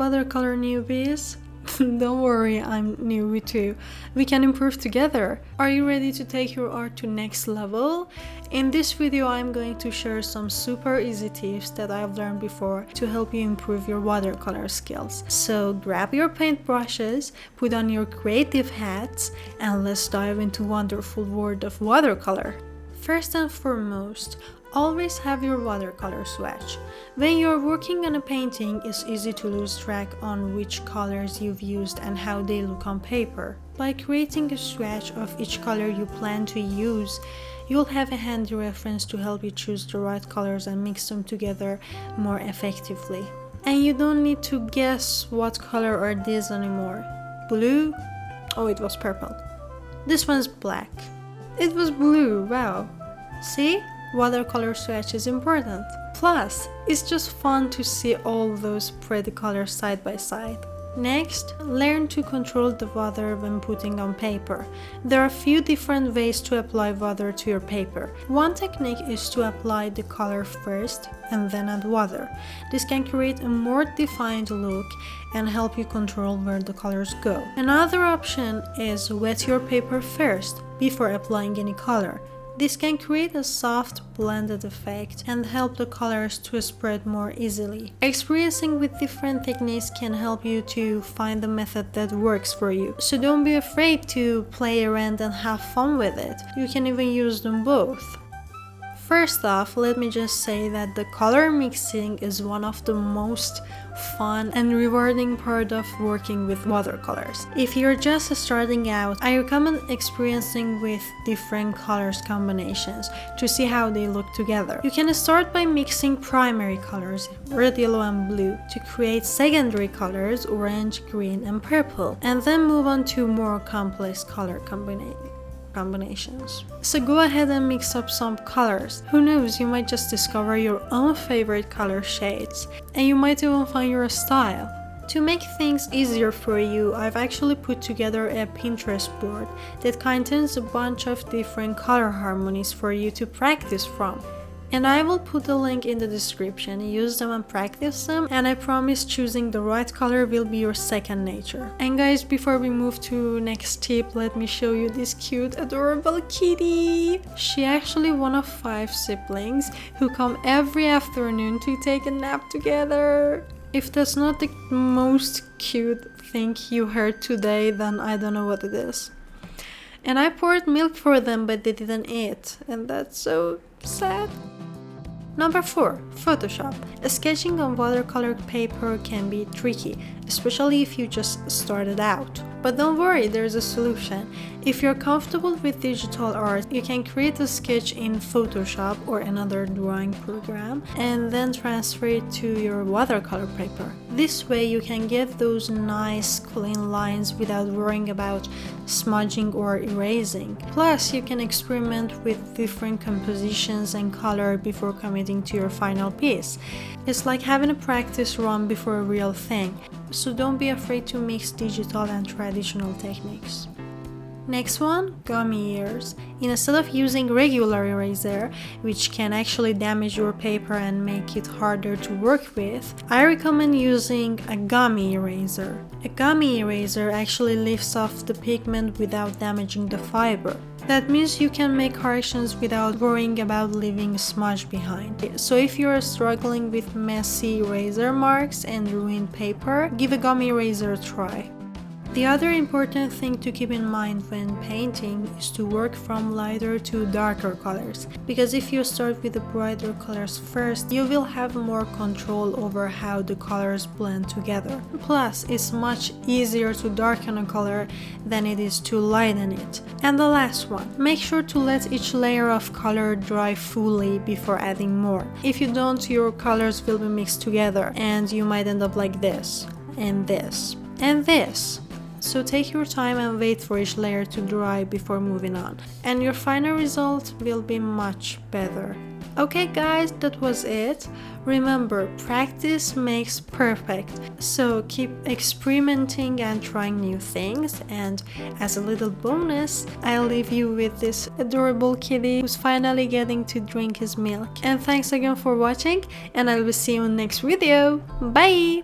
watercolor newbies? Don't worry, I'm newbie too. We can improve together. Are you ready to take your art to next level? In this video, I'm going to share some super easy tips that I've learned before to help you improve your watercolor skills. So grab your paintbrushes, put on your creative hats, and let's dive into the wonderful world of watercolor. First and foremost, always have your watercolor swatch. When you're working on a painting, it's easy to lose track on which colors you've used and how they look on paper. By creating a swatch of each color you plan to use, you'll have a handy reference to help you choose the right colors and mix them together more effectively. And you don't need to guess what color are these anymore. Blue? Oh, it was purple. This one's black. It was blue, wow. See? Watercolor swatch is important. Plus, it's just fun to see all those pretty colors side by side. Next, learn to control the water when putting on paper. There are a few different ways to apply water to your paper. One technique is to apply the color first and then add water. This can create a more defined look and help you control where the colors go. Another option is wet your paper first before applying any color. This can create a soft blended effect and help the colors to spread more easily. Experiencing with different techniques can help you to find the method that works for you. So don't be afraid to play around and have fun with it. You can even use them both. First off, let me just say that the color mixing is one of the most fun and rewarding part of working with watercolors. If you're just starting out, I recommend experiencing with different colors combinations to see how they look together. You can start by mixing primary colors, red, yellow, and blue, to create secondary colors, orange, green, and purple, and then move on to more complex color combinations. So go ahead and mix up some colors. Who knows, you might just discover your own favorite color shades, and you might even find your style. To make things easier for you, I've actually put together a Pinterest board that contains a bunch of different color harmonies for you to practice from. And I will put the link in the description. Use them and practice them, and I promise choosing the right color will be your second nature. And guys, before we move to next tip, let me show you this cute adorable kitty. She actually one of 5 siblings who come every afternoon to take a nap together. If that's not the most cute thing you heard today, then I don't know what it is. And I poured milk for them, but they didn't eat, and that's so sad. Number 4. Photoshop. Sketching on watercolor paper can be tricky, especially if you just started out. But don't worry, there's a solution. If you're comfortable with digital art, you can create a sketch in Photoshop or another drawing program and then transfer it to your watercolor paper. This way you can get those nice clean lines without worrying about smudging or erasing. Plus, you can experiment with different compositions and color before committing to your final piece. It's like having a practice run before a real thing. So don't be afraid to mix digital and traditional techniques. Next one, gummy ears. Instead of using regular eraser, which can actually damage your paper and make it harder to work with, I recommend using a gummy eraser. A gummy eraser actually lifts off the pigment without damaging the fiber. That means you can make corrections without worrying about leaving a smudge behind. So if you're struggling with messy eraser marks and ruined paper, give a gummy eraser a try. The other important thing to keep in mind when painting is to work from lighter to darker colors, because if you start with the brighter colors first, you will have more control over how the colors blend together. Plus, it's much easier to darken a color than it is to lighten it. And the last one, make sure to let each layer of color dry fully before adding more. If you don't, your colors will be mixed together and you might end up like this, and this, and this. So take your time and wait for each layer to dry before moving on, and your final result will be much better. Okay guys, that was it. Remember, practice makes perfect. So keep experimenting and trying new things, and as a little bonus, I'll leave you with this adorable kitty who's finally getting to drink his milk. And thanks again for watching, and I will see you in the next video. Bye!